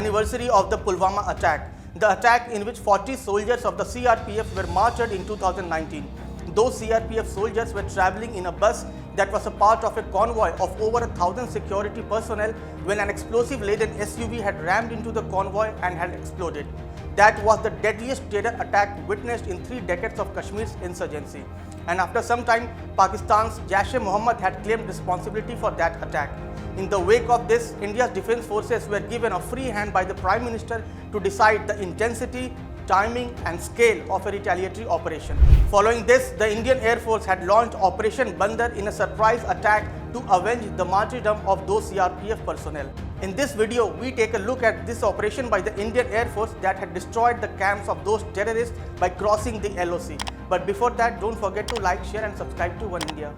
anniversary of the Pulwama attack, the attack in which 40 soldiers of the CRPF were martyred in 2019. Those CRPF soldiers were travelling in a bus that was a part of a convoy of over 1,000 security personnel when an explosive-laden SUV had rammed into the convoy and had exploded. That was the deadliest terror attack witnessed in 3 decades of Kashmir's insurgency. And after some time, Pakistan's Jaish-e-Mohammed had claimed responsibility for that attack. In the wake of this, India's defence forces were given a free hand by the Prime Minister to decide the intensity, timing and scale of a retaliatory operation. Following this, the Indian Air Force had launched Operation Bandar in a surprise attack to avenge the martyrdom of those CRPF personnel. In this video, we take a look at this operation by the Indian Air Force that had destroyed the camps of those terrorists by crossing the LOC. But before that, don't forget to like, share and subscribe to One India.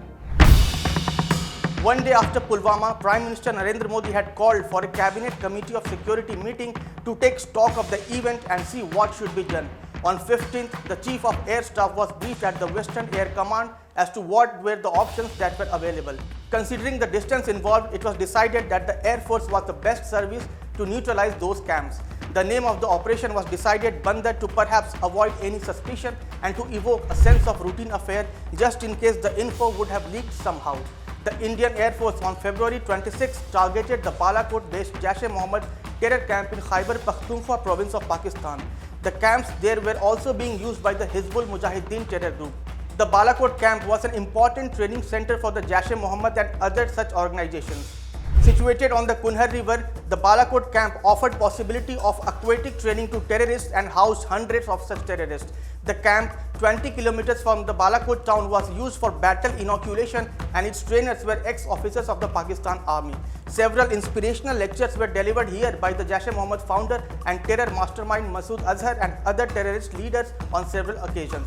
One day after Pulwama, Prime Minister Narendra Modi had called for a Cabinet Committee of Security meeting to take stock of the event and see what should be done. On 15th, the Chief of Air Staff was briefed at the Western Air Command as to what were the options that were available. Considering the distance involved, it was decided that the Air Force was the best service to neutralize those camps. The name of the operation was decided Bandar to perhaps avoid any suspicion and to evoke a sense of routine affair just in case the info would have leaked somehow. The Indian Air Force on February 26 targeted the Balakot-based Jaish-e-Mohammed terror camp in Khyber Pakhtunkhwa province of Pakistan. The camps there were also being used by the Hizbul Mujahideen terror group. The Balakot camp was an important training center for the Jaish-e-Mohammed and other such organizations. Situated on the Kunhar River, the Balakot camp offered possibility of aquatic training to terrorists and housed hundreds of such terrorists. The camp, 20 kilometers from the Balakot town, was used for battle inoculation and its trainers were ex-officers of the Pakistan Army. Several inspirational lectures were delivered here by the Jaish-e-Mohammed founder and terror mastermind Masood Azhar and other terrorist leaders on several occasions.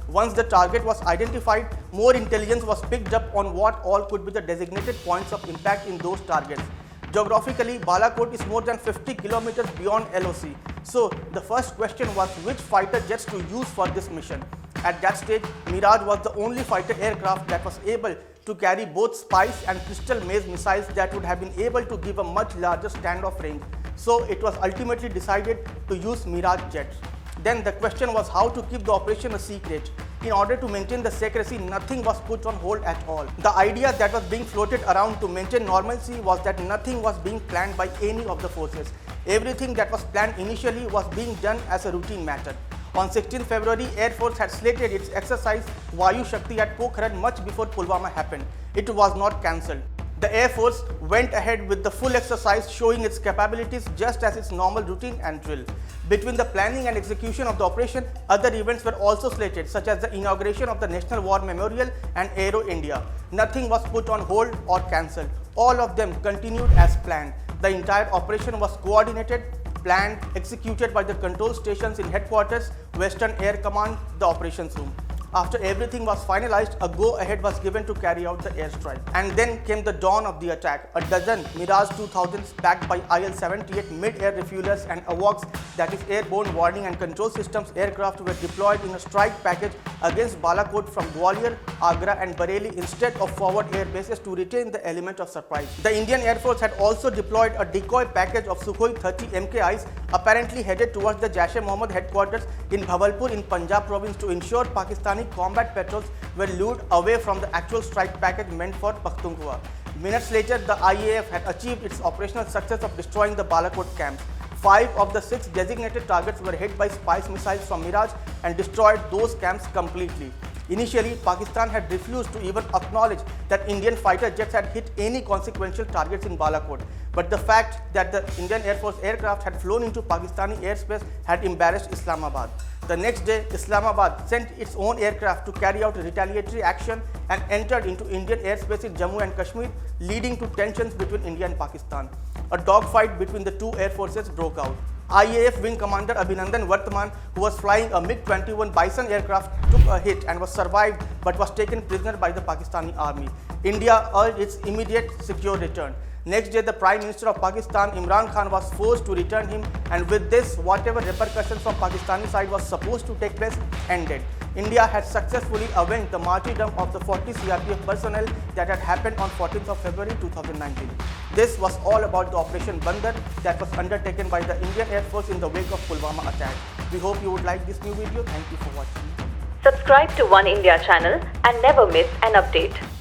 Once the target was identified, more intelligence was picked up on what all could be the designated points of impact in those targets. Geographically, Balakot is more than 50 kilometers beyond LOC. So, the first question was which fighter jets to use for this mission. At that stage, Mirage was the only fighter aircraft that was able to carry both Spice and Crystal Maze missiles that would have been able to give a much larger standoff range. So, it was ultimately decided to use Mirage jets. Then the question was how to keep the operation a secret. In order to maintain the secrecy, nothing was put on hold at all. The idea that was being floated around to maintain normalcy was that nothing was being planned by any of the forces. Everything that was planned initially was being done as a routine matter. On 16 February, Air Force had slated its exercise Vayu Shakti at Pokhran much before Pulwama happened. It was not cancelled. The Air Force went ahead with the full exercise, showing its capabilities just as its normal routine and drill. Between the planning and execution of the operation, other events were also slated, such as the inauguration of the National War Memorial and Aero India. Nothing was put on hold or cancelled. All of them continued as planned. The entire operation was coordinated, planned, executed by the control stations in headquarters, Western Air Command, the operations room. After everything was finalized, a go-ahead was given to carry out the airstrike. And then came the dawn of the attack. A dozen Mirage 2000s backed by IL-78 mid-air refuelers and AWACS, that is airborne warning and control systems aircraft, were deployed in a strike package against Balakot from Gwalior, Agra and Bareilly instead of forward air bases to retain the element of surprise. The Indian Air Force had also deployed a decoy package of Sukhoi 30 MKIs apparently headed towards the Jaish-e-Mohammed headquarters in Bhavalpur in Punjab province to ensure Pakistani combat patrols were lured away from the actual strike package meant for Pakhtunkhwa. Minutes later, the IAF had achieved its operational success of destroying the Balakot camp. 5 of the 6 designated targets were hit by Spice missiles from Mirage and destroyed those camps completely. Initially, Pakistan had refused to even acknowledge that Indian fighter jets had hit any consequential targets in Balakot. But the fact that the Indian Air Force aircraft had flown into Pakistani airspace had embarrassed Islamabad. The next day, Islamabad sent its own aircraft to carry out retaliatory action and entered into Indian airspace in Jammu and Kashmir, leading to tensions between India and Pakistan. A dogfight between the two air forces broke out. IAF Wing Commander Abhinandan Vartman, who was flying a MiG-21 Bison aircraft, took a hit and was survived but was taken prisoner by the Pakistani army. India urged its immediate secure return. Next day, the Prime Minister of Pakistan, Imran Khan, was forced to return him, and with this, whatever repercussions from Pakistani side was supposed to take place ended. India had successfully avenged the martyrdom of the 40 CRPF personnel that had happened on 14th of February 2019. This was all about the Operation Bandar that was undertaken by the Indian Air Force in the wake of Pulwama attack. We hope you would like this new video. Thank you for watching. Subscribe to One India channel and never miss an update.